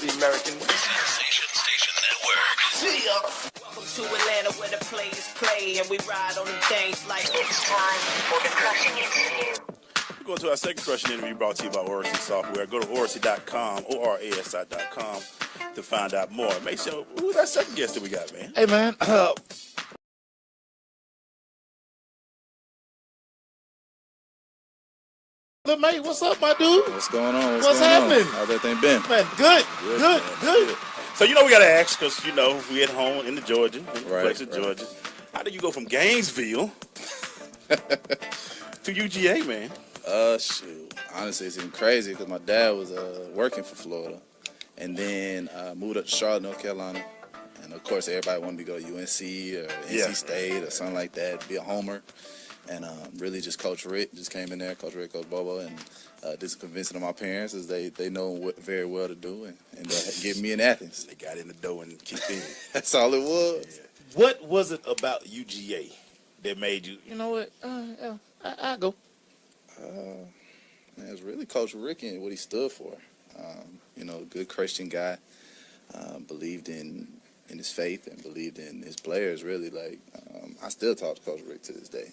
the American way. Station Network. Welcome to Atlanta where the players play and we ride on them things like It's time for the crushing interview. We're going to our second crushing interview brought to you by Oracy Software. Go to oracy.com, orasi.com to find out more. Make sure, who's that second guest that we got, man? Hey, man. Lemay, what's up, my dude? What's going on? What's happening? How's everything been? Man, good. So, we got to ask, because, we at home in Georgia, in the place of Right. Georgia. How do you go from Gainesville to UGA, man? Shoot. Honestly, it's even crazy because my dad was working for Florida. And then moved up to Charlotte, North Carolina. And, of course, everybody wanted me to go to UNC or NC State or something like that, be a homer. And really just Coach Rick just came in there, Coach Rick, Coach Bobo, and did some convincing of my parents as they know what very well to do and get me in Athens. They got in the door and kicked in. That's all it was. Yeah. What was it about UGA that made you know what? I'll go. Man, it was really Coach Rick and what he stood for. Good Christian guy, believed in his faith and believed in his players, really. I still talk to Coach Rick to this day.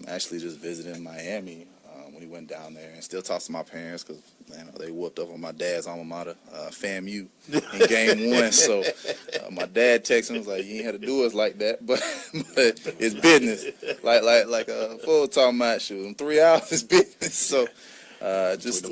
Actually just visited in Miami when he went down there and still talks to my parents because, they whooped up on my dad's alma mater, FAMU, in game one. So my dad texted him, was like, you ain't had to do us like that, but it's business. Like a full talking about shooting 3 hours is business. So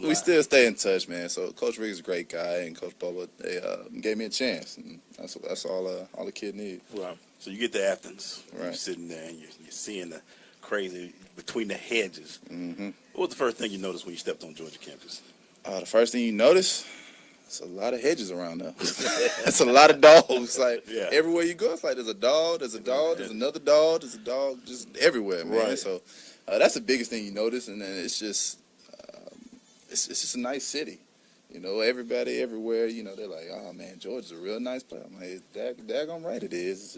we still stay in touch, man. So Coach Rick is a great guy, and Coach Bubba, they gave me a chance, and that's all the kid needs. Right. So you get to Athens, Right. you're sitting there, and you're seeing the crazy between the hedges. Mm-hmm. What was the first thing you noticed when you stepped on Georgia campus? The first thing you notice, it's a lot of hedges around there. It's a lot of dogs. Everywhere you go, it's like there's a dog, there's another dog, there's a dog, just everywhere, man. Right. So that's the biggest thing you notice, and then it's just a nice city. Everybody everywhere, they're like, oh man, Georgia's a real nice place. I'm like, daggone right it is.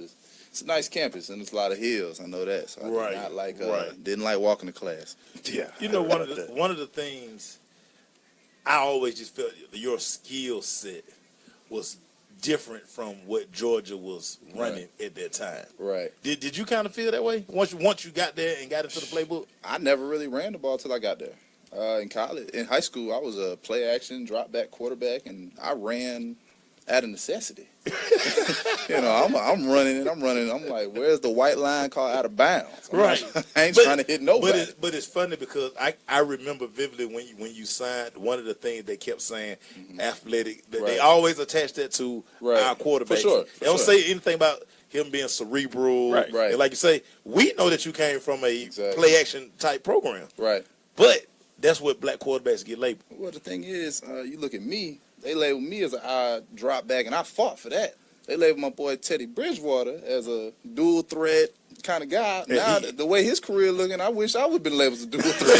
It's a nice campus and it's a lot of hills. I know that. So I didn't like walking to class. Yeah. One of the things I always just felt your skill set was different from what Georgia was running at that time. Right. Did you kind of feel that way once you got there and got into the playbook? I never really ran the ball till I got there. In high school, I was a play action, drop back quarterback, and I ran out of necessity. I'm running. I'm like, where's the white line called out of bounds? Right. I ain't trying to hit nobody. But it's funny because I remember vividly when you signed, one of the things they kept saying, athletic. They always attach that to our quarterbacks. For sure. They don't say anything about him being cerebral. Right. Right. And like you say, we know that you came from a play action type program. Right. But that's what black quarterbacks get labeled. Well, the thing is, you look at me, they labeled me as a drop back, and I fought for that. They labeled my boy Teddy Bridgewater as a dual threat kind of guy. Now, the way his career looking, I wish I would have been labeled as a dual threat.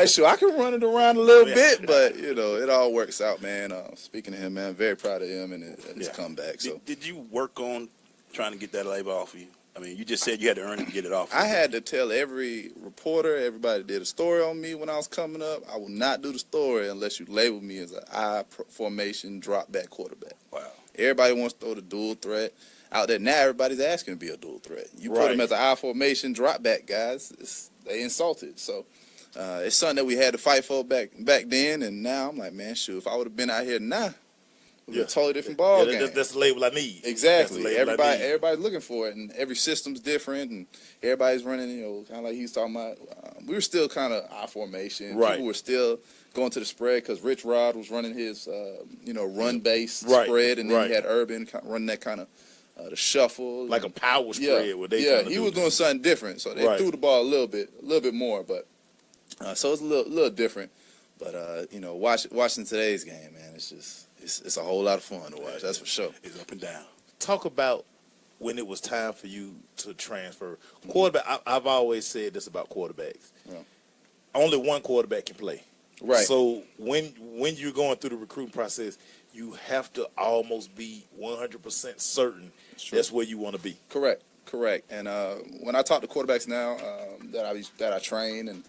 Shoot, I can run it around a little bit, but, it all works out, man. Speaking of him, man, very proud of him and his comeback. So, Did you work on trying to get that label off of you? I mean, you just said you had to earn it to get it off. I had to tell every reporter, everybody that did a story on me when I was coming up, I will not do the story unless you label me as an I formation drop back quarterback. Wow. Everybody wants to throw the dual threat out there. Now everybody's asking to be a dual threat. You put them as an I formation drop back, guys, they insulted. So it's something that we had to fight for back then, and now I'm like, man, shoot, if I would have been out here now, it would be a totally different ball game. That's the label I need. Exactly. Everybody's looking for it, and every system's different, and everybody's running, kind of like he's talking about. We were still kind of I formation. Right. People were still going to the spread because Rich Rod was running his, run-based spread, and then he had Urban running that kind of the shuffle. Like a power spread. He was doing something different, so they threw the ball a little bit more, but so it's a little different. But, watching today's game, man, it's a whole lot of fun to watch, that's for sure. It's up and down. Talk about when it was time for you to transfer. Quarterback, I've always said this about quarterbacks. Yeah. Only one quarterback can play. Right. So when you're going through the recruiting process, you have to almost be 100% certain that's where you want to be. Correct. And when I talk to quarterbacks now that I train and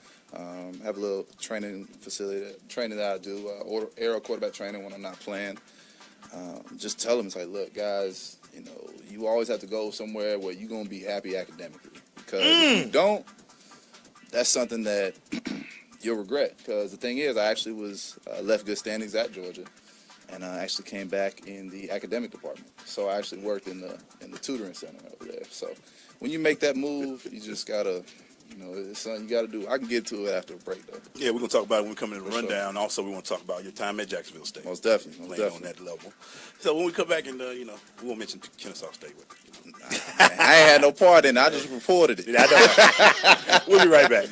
Have a little training facility, training that I do, aerial quarterback training when I'm not playing. Just tell them, it's like, look, guys, you always have to go somewhere where you're going to be happy academically. Because if you don't, that's something that you'll regret. Because the thing is, I actually was left good standings at Georgia, and I actually came back in the academic department. So I actually worked in the tutoring center over there. So when you make that move, you just got to, it's something you got to do. I can get to it after a break, though. Yeah, we're going to talk about it when we come in the For rundown. sure. Also, we want to talk about your time at Jacksonville State. Most definitely. On that level. So when we come back, and we won't mention Kennesaw State. I ain't had no part in it. I just reported it. I know. We'll be right back.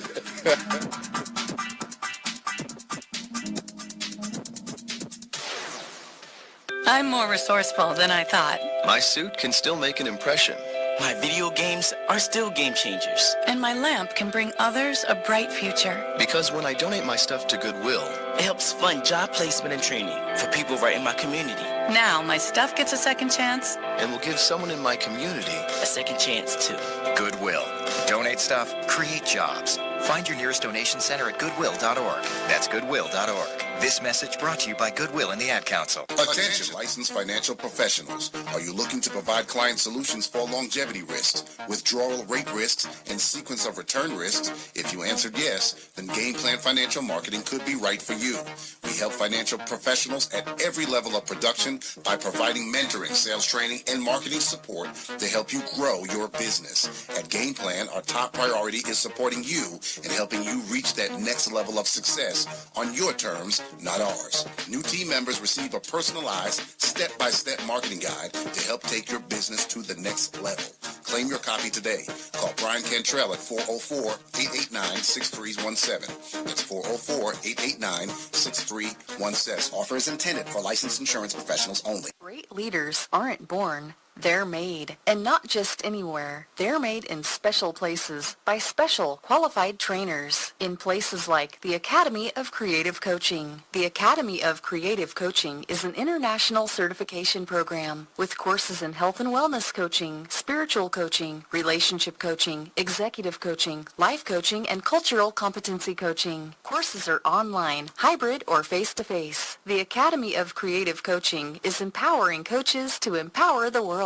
I'm more resourceful than I thought. My suit can still make an impression. My video games are still game changers. And my lamp can bring others a bright future. Because when I donate my stuff to Goodwill, It helps fund job placement and training for people right in my community. Now my stuff gets a second chance. and will give someone in my community A second chance, too. Goodwill. Donate stuff, create jobs. Find your nearest donation center at goodwill.org. That's goodwill.org. This message brought to you by Goodwill and the Ad Council. Attention, licensed financial professionals. Are you looking to provide client solutions for longevity risks, withdrawal rate risks, and sequence of return risks? If you answered yes, then Game Plan Financial Marketing could be right for you. We help financial professionals at every level of production by providing mentoring, sales training, and marketing support to help you grow your business. At Game Plan, our top priority is supporting you and helping you reach that next level of success on your terms, not ours. New team members receive a personalized, step-by-step marketing guide to help take your business to the next level. Claim your copy today. Call Brian Cantrell at 404-889-6317. That's 404-889-6317. Offer is intended for licensed insurance professionals only. Great leaders aren't born. They're made. And not just anywhere. They're made in special places by special qualified trainers in places like the Academy of Creative Coaching. The Academy of Creative Coaching is an international certification program with courses in health and wellness coaching, spiritual coaching, relationship coaching, executive coaching, life coaching, and cultural competency coaching. Courses are online, hybrid, or face-to-face. The Academy of Creative Coaching is empowering coaches to empower the world.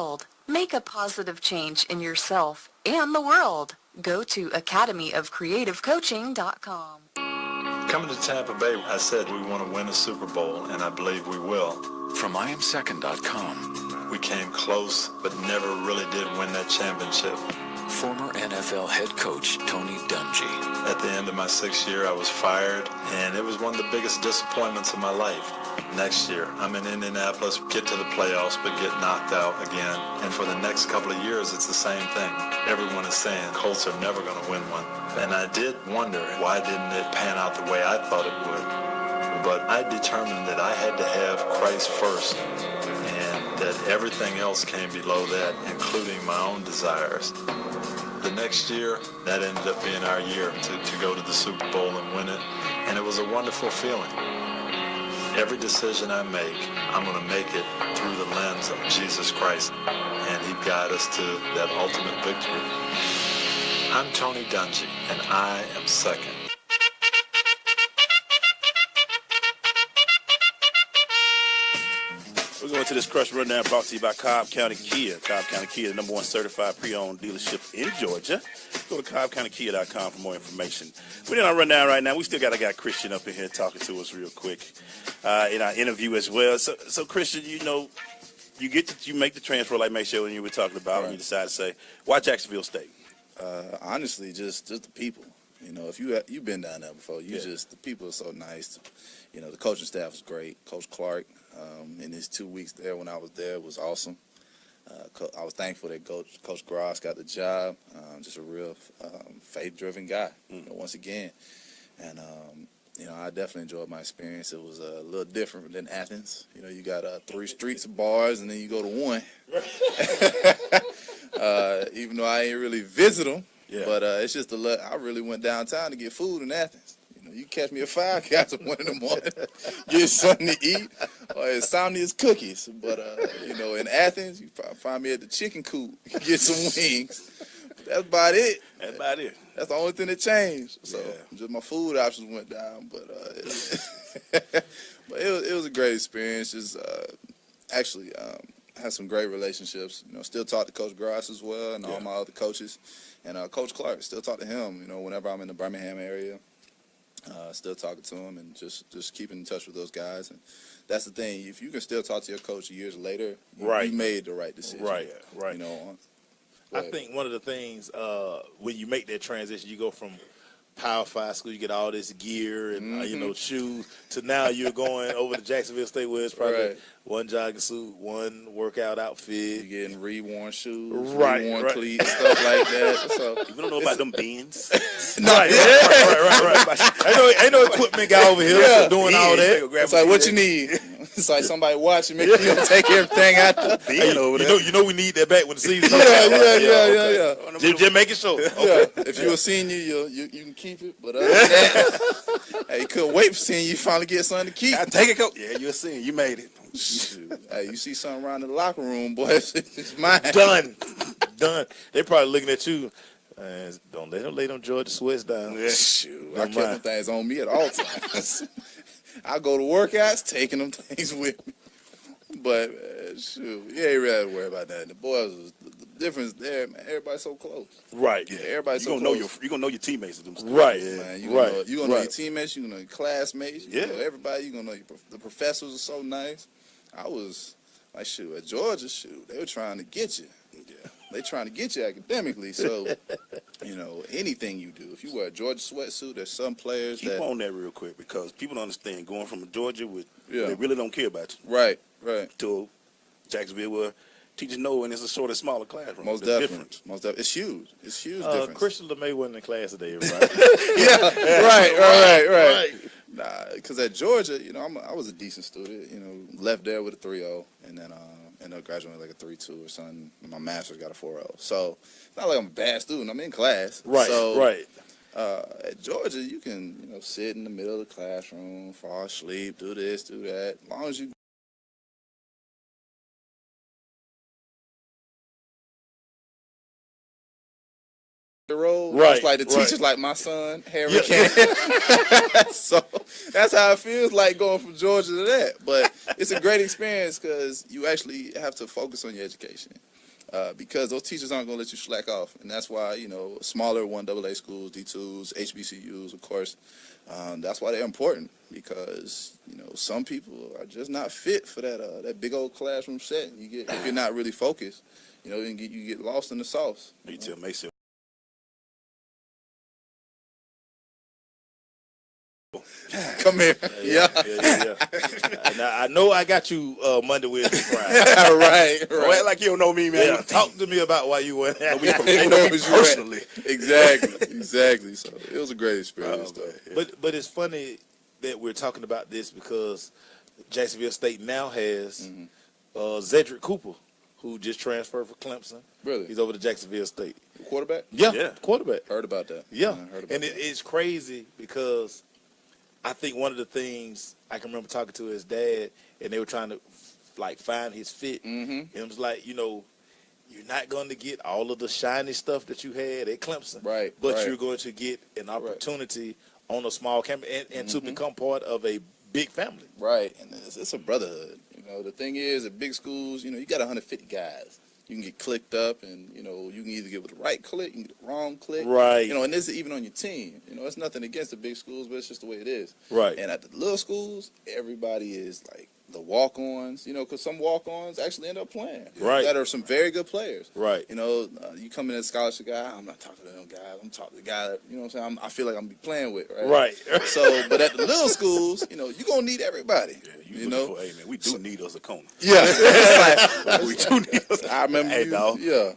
Make a positive change in yourself and the world. Go to academyofcreativecoaching.com. Coming to Tampa Bay, I said we want to win a Super Bowl, and I believe we will. From IamSecond.com. We came close, but never really did win that championship. Former NFL head coach Tony Dungy. At the end of my 6th year, I was fired, and it was one of the biggest disappointments of my life. Next year, I'm in Indianapolis, get to the playoffs, but get knocked out again. And for the next couple of years, it's the same thing. Everyone is saying Colts are never going to win one. And I did wonder, why didn't it pan out the way I thought it would? But I determined that I had to have Christ first, and that everything else came below that, including my own desires. The next year, that ended up being our year to go to the Super Bowl and win it. And it was a wonderful feeling. Every decision I make, I'm going to make it through the lens of Jesus Christ, and He guide us to that ultimate victory. I'm Tony Dungy, and I am second. We're going to this Crush Rundown brought to you by Cobb County Kia. Cobb County Kia, the #1 certified pre-owned dealership in Georgia. Go to CobbCountyKia.com for more information. We're in our rundown right now. We still got a guy, Christian, up in here talking to us real quick in our interview as well. So Christian, you make the transfer like May and you were talking about, and you decide to say, why Jacksonville State? Honestly, just the people. If you've been down there before, the people are so nice. The coaching staff was great. Coach Clark, in his 2 weeks there when I was there, was awesome. I was thankful that Coach Gross got the job. Just a real faith-driven guy, once again. And, I definitely enjoyed my experience. It was a little different than Athens. You got 3 streets of bars, and then you go to 1. Even though I ain't really visit them. Yeah. But it's just I really went downtown to get food in Athens. You catch me at 5 guys at 1 in the morning, get something to eat, or insomnia's cookies. But, in Athens, you probably find me at the chicken coop, get some wings. That's about it. That's about it. That's the only thing that changed. So Yeah. just my food options went down, but but it was a great experience. Just actually had some great relationships. You know, still talk to Coach Gross as well, and all my other coaches, and Coach Clark. Still talk to him. You know, whenever I'm in the Birmingham area, still talking to him, and just keeping in touch with those guys. And that's the thing. If you can still talk to your coach years later, you made the right decision. Right. You know. I think one of the things when you make that transition, you go from Power 5 school, you get all this gear and you know, shoes, to now you're going over to Jacksonville State, where it's probably one jogging suit, one workout outfit. You're getting reworn shoes, right, reworn cleats, stuff like that. So you don't know about them bins. Right. Ain't no equipment guy over here doing all that. It's like, what you need? It's like somebody watching, make sure you take everything out there. You know we need that back when the season comes. Yeah. Just making sure. Okay. If you're a senior, you can keep it. But other than that, hey, you couldn't wait for seeing you finally get something to keep. I take it, coach. Yeah, you're a senior. You made it. Hey, you see something around in the locker room, boys? It's mine. Done. They probably looking at you. Don't let them lay them Georgia sweats down. Yeah. Shoot, I kept them things on me at all times. I go to workouts, taking them things with me. But shoot, you ain't really have to worry about that. The boys, the difference there, man. Everybody's so close. Right. Yeah, everybody's so You're close. gonna know your teammates. Them right. Yeah, man. You gonna know your teammates. You gonna know your classmates. You know everybody. You gonna know the professors are so nice. I was like, shoot, at Georgia, they were trying to get you. Yeah. They trying to get you academically. So, you know, anything you do, if you wear a Georgia sweatsuit, there's some players Keep on that real quick, because people don't understand going from Georgia with they really don't care about you. Right. To Jacksonville, where teachers know, and it's a sort of smaller classroom. Most definitely. It's huge. It's huge difference. Christian Lemay wasn't in class today, everybody. Right. Nah, because at Georgia, you know, I was a decent student. You know, left there with a 3.0, and then ended up graduating like a 3.2 or something. And my master's got a 4.0. So it's not like I'm a bad student. I'm in class. At Georgia, you can sit in the middle of the classroom, fall asleep, do this, do that. As long as you the road. It's like the teachers like my son, Harry Kane. So that's how it feels like going from Georgia to that. But it's a great experience because you actually have to focus on your education. Because those teachers aren't going to let you slack off. And that's why, smaller 1AA schools, D2s, HBCUs, of course, that's why they're important. Because, some people are just not fit for that big old classroom setting. If you're not really focused, you get lost in the sauce. You tell Mason. Come here. Yeah. Now, I know I got you Monday, Wednesday, Friday. Right. Don't act like you don't know me, man. Yeah, talk to me about why you went. Ain't know me personally. Exactly. So it was a great experience, though. But it's funny that we're talking about this because Jacksonville State now has Zedrick Cooper, who just transferred from Clemson. Really? He's over to Jacksonville State. Quarterback? Yeah, quarterback. Heard about that. Yeah. Heard about and that. it's crazy because I think one of the things I can remember talking to his dad, and they were trying to find his fit. And it was like, you're not going to get all of the shiny stuff that you had at Clemson, right? But you're going to get an opportunity on a small campus and to become part of a big family, right? And it's a brotherhood. The thing is, at big schools, you got 150 guys. You can get clicked up, and you can either get with the right click, you can get the wrong click, right? And this is even on your team. It's nothing against the big schools, but it's just the way it is, right? And at the little schools, everybody is like the walk-ons, because some walk-ons actually end up playing, right? That are some very good players, right? You come in as a scholarship guy, I'm not talking to them guys. I'm talking to the guy that what I'm saying. I feel like I'm be playing with, right? So, but at the little schools, you're gonna need everybody. Hey man, we do need us a corner. Yeah, we do need us. I remember. Hey dog. Yeah.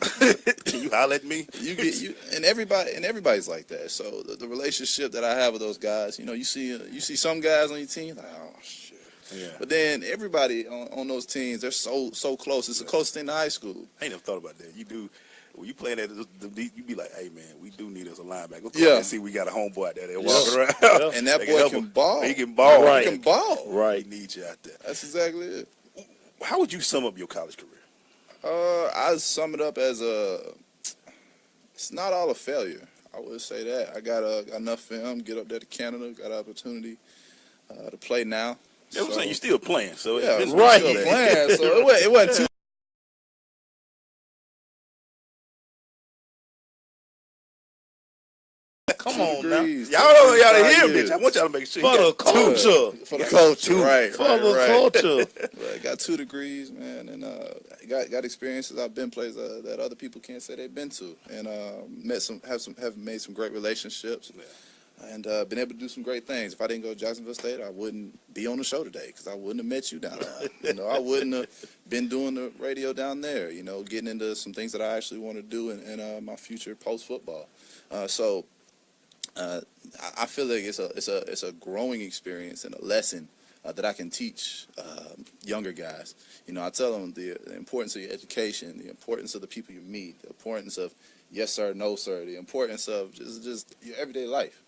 Can you holler at me? You and everybody's like that. So the relationship that I have with those guys, you see some guys on your team like, oh shit. Yeah. But then everybody on those teams, they're so close. It's the closest thing to high school. I ain't never thought about that. You do. When you playing at you be like, hey man, we do need us a linebacker. Let's go and see we got a homeboy out there walking around. And that boy can ball. He can ball. Right. He can ball. Right. He needs you out there. That's exactly it. How would you sum up your college career? I sum it up as It's not all a failure. I would say that. I got enough film, get up there to Canada, got an opportunity to play now. Yeah, I'm saying you're still playing, so yeah, it's right. Still playing, so it wasn't too. Come on now. Y'all hear him, bitch. I want y'all to make sure. For the culture. For the culture, right. For the culture. I got 2 degrees, man, and got experiences. I've been places that other people can't say they've been to, and have made some great relationships, and been able to do some great things. If I didn't go to Jacksonville State, I wouldn't be on the show today because I wouldn't have met you down there. I wouldn't have been doing the radio down there. Getting into some things that I actually want to do in my future post football. I feel like it's a growing experience and a lesson that I can teach younger guys. I tell them the importance of your education, the importance of the people you meet, the importance of yes sir, no sir, the importance of just your everyday life.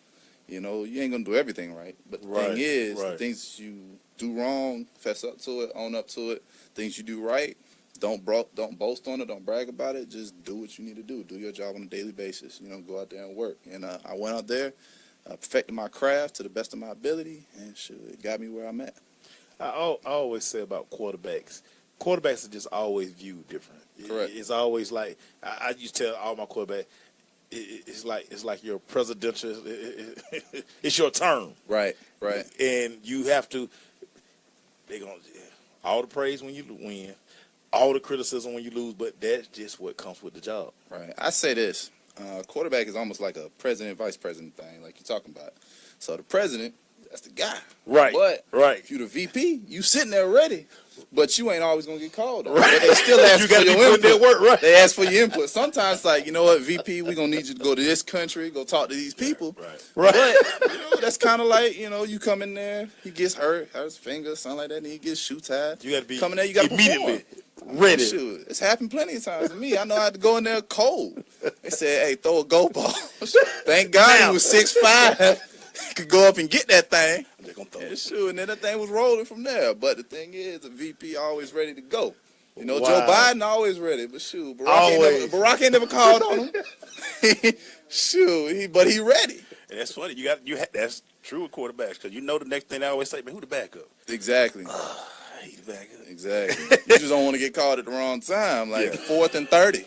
You ain't gonna do everything right, but the thing is, the things you do wrong, fess up to it, own up to it. Things you do right, don't boast on it, don't brag about it. Just do what you need to do. Do your job on a daily basis. Go out there and work. And I went out there, perfected my craft to the best of my ability, and it got me where I'm at. I always say about quarterbacks are just always viewed different. Correct. It's always like I used to tell all my quarterbacks, it's like your presidential. It's your term. Right. And you have to. They're gonna all the praise when you win. All the criticism when you lose, but that's just what comes with the job. Right. I say this. Quarterback is almost like a president, vice president thing, like you're talking about. So the president, that's the guy. Right. But if you're the VP, you sitting there ready, but you ain't always going to get called on. Right. But they still ask for your input. Work, right. They ask for your input. Sometimes, like, you know what, VP, we're going to need you to go to this country, go talk to these people. Right. But, that's kind of like, you come in there, he gets hurt his finger, something like that, and he gets shoe tied. You got to be coming there, you got to immediately ready. Shoot, it's happened plenty of times to me. I know I had to go in there cold. They said, hey, throw a go ball. Thank God he was 6'5", could go up and get that thing. And then the thing was rolling from there. But the thing is, the VP always ready to go. Joe Biden always ready. But shoot, Barack ain't never called on him. But he ready. And that's funny. That's true with quarterbacks because the next thing they always say, man, who the backup? Exactly. He's the backup. Exactly. You just don't want to get called at the wrong time, like 4th and 30.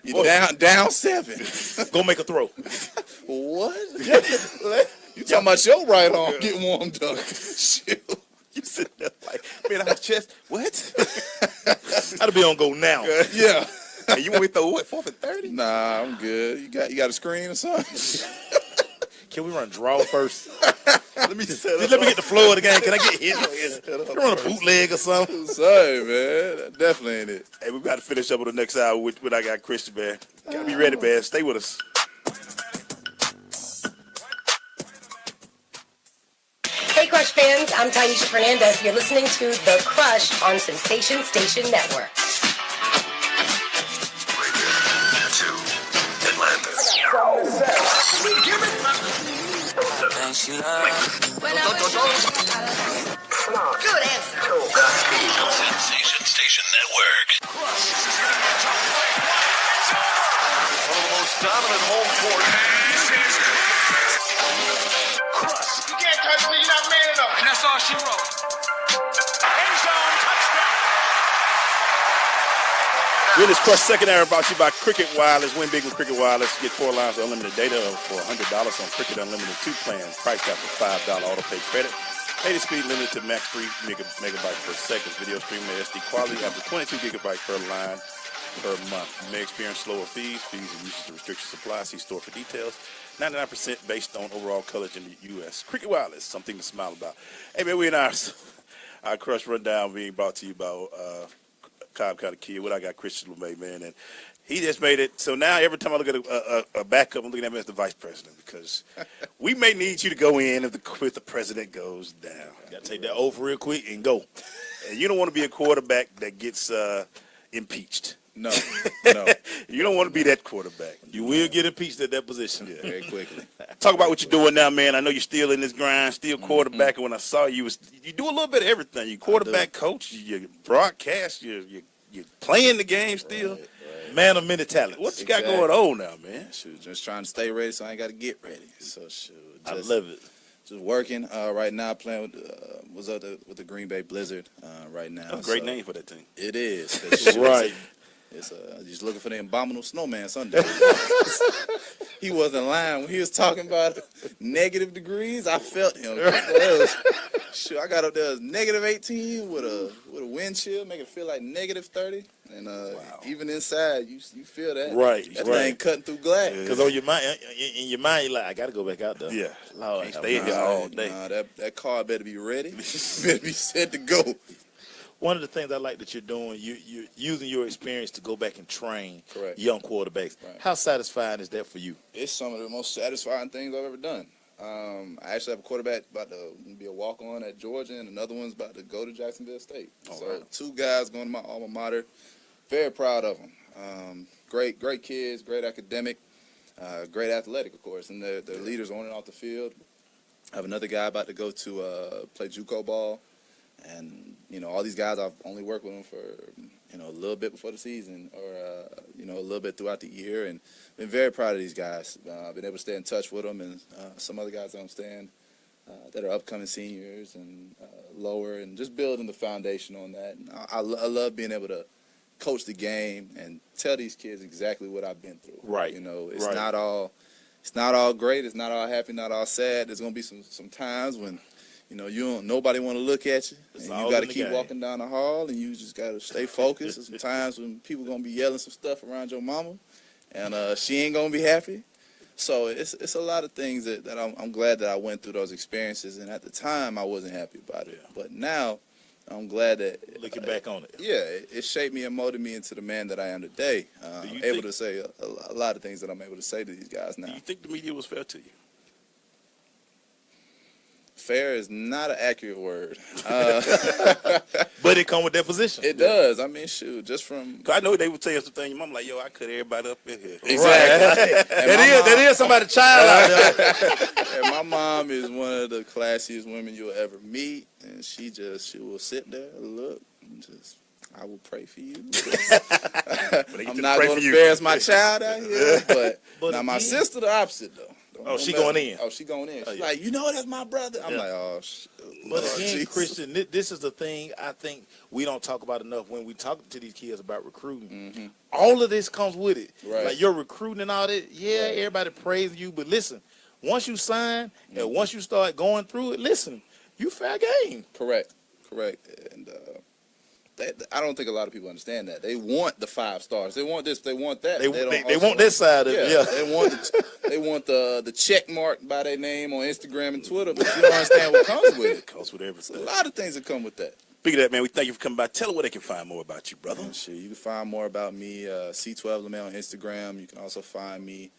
You down 7. Go make a throw. What? You talking about your right arm getting warmed up? Shoot. You sitting there like, man, I'm chest. What? I'd be on go now. Yeah. Hey, you want me to throw what, 4th and 30? Nah, I'm good. You got a screen or something? Can we run draw first? Let me get the flow of the game. Can I get hit? Can I run a bootleg or something? Sorry, man. That definitely ain't it. Hey, we got to finish up with the next hour with I got Christian, man. Gotta be ready, man. Stay with us. Hey, Crush fans. I'm Tanisha Fernandez. You're listening to The Crush on Sensation Station Network. Good answer. Sensation Station Network. One of the most dominant home court. You can't touch me, you're not man enough. And that's all she wrote. End zone touchdown. With this Crush second hour brought to you by Cricket Wireless. Win big with Cricket Wireless. Get 4 lines of unlimited data for $100 on Cricket Unlimited 2 plans. Priced out for $5 auto pay credit. Data speed limited to max 3 megabytes per second. Video streaming HD quality up to 22 gigabytes per line per month. You may experience slower fees and usage restrictions apply. See store for details. 99% based on overall coverage in the U.S. Cricket Wireless, something to smile about. Hey, man, we in our Crush Rundown being brought to you by Cobb County Kia. What I got, Christian Lemay, man, and he just made it. So now every time I look at a backup, I'm looking at him as the vice president because we may need you to go in if the president goes down. Got to take that oath real quick and go. And you don't want to be a quarterback that gets impeached. No. You don't want to be that quarterback. You will get impeached at that position. Yeah, very quickly. Talk about what you're doing now, man. I know you're still in this grind, still quarterback. And when I saw you, you do a little bit of everything. You quarterback coach, you broadcast, you're playing the game still. Right. Man of many talents. What you got going on now, man? Shoot, just trying to stay ready so I ain't got to get ready. So, shoot. I love it. Just working right now, playing with the Green Bay Blizzard right now. That's a great name for that team. It is. Right. It's just looking for the abominable snowman Sunday. He wasn't lying when he was talking about negative degrees. I felt him. Shoot, I got up there negative 18 with a wind chill, make it feel like negative 30. And even inside, you feel that. Right. That thing cutting through glass. Because on your mind, in your mind, you're like, I got to go back out there. Yeah. Lord, can't stay in here all day. That car better be ready. Better be set to go. One of the things I like that you're doing, you're using your experience to go back and train young quarterbacks. Right. How satisfying is that for you? It's some of the most satisfying things I've ever done. I actually have a quarterback about to be a walk-on at Georgia, and another one's about to go to Jacksonville State. Two guys going to my alma mater. Very proud of them. Great kids, great academic, great athletic, of course, and they're leaders on and off the field. I have another guy about to go to play JUCO ball. And, all these guys, I've only worked with them for, a little bit before the season or, a little bit throughout the year. And been very proud of these guys. I've been able to stay in touch with them and some other guys that I'm staying that are upcoming seniors and lower and just building the foundation on that. And I love being able to coach the game and tell these kids exactly what I've been through. Right. It's not all great. It's not all happy, not all sad. There's going to be some times when nobody want to look at you, and you got to keep walking down the hall, and you just got to stay focused. There's some times when people gonna be yelling some stuff around your mama, and she ain't gonna be happy. So it's a lot of things that I'm glad that I went through those experiences, and at the time I wasn't happy about it, but now I'm glad that looking back on it, it shaped me and molded me into the man that I am today. Able to say a lot of things that I'm able to say to these guys now. Do you think the media was fair to you? Fair is not an accurate word. But it come with that position. It does. I mean, shoot, just from... Cause I know they would tell you something. Your mom like, yo, I cut everybody up in here. Exactly. That is somebody's child out there. And my mom is one of the classiest women you'll ever meet. And she will sit there and look and just... I will pray for you. I'm not going to embarrass my child out here. But now my sister, the opposite, though. She going in. Oh, she going in. She's like, that's my brother. I'm like, oh, But again, Christian, this is the thing I think we don't talk about enough when we talk to these kids about recruiting. Mm-hmm. All of this comes with it. Right. Like you're recruiting and all that. Yeah, everybody praising you. But listen, once you sign and once you start going through it, listen, you fair game. Correct. And I don't think a lot of people understand that. They want the 5 stars. They want this. They want that. They want this side of it. Yeah. They want the check mark by their name on Instagram and Twitter, but you don't understand what comes with it. It comes with everything. A lot of things that come with that. Speaking of that, man, we thank you for coming by. Tell them where they can find more about you, brother. Sure, you can find more about me, C12 Lemay on Instagram. You can also find me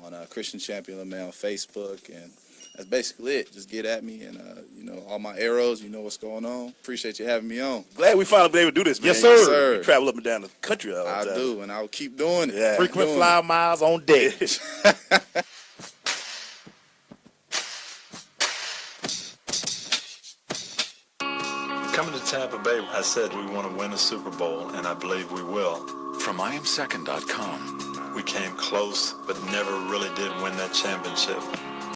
on Christian Champion Lemay on Facebook, and that's basically it. Just get at me, and all my arrows. You know what's going on. Appreciate you having me on. Glad we finally been able to do this, man. Yes, sir. Yes, sir. You travel up and down the country all the time. I do, and I will keep doing it. Yeah. Frequent flyer miles on deck. Coming to Tampa Bay, I said we want to win a Super Bowl, and I believe we will. From IamSecond.com. We came close, but never really did win that championship.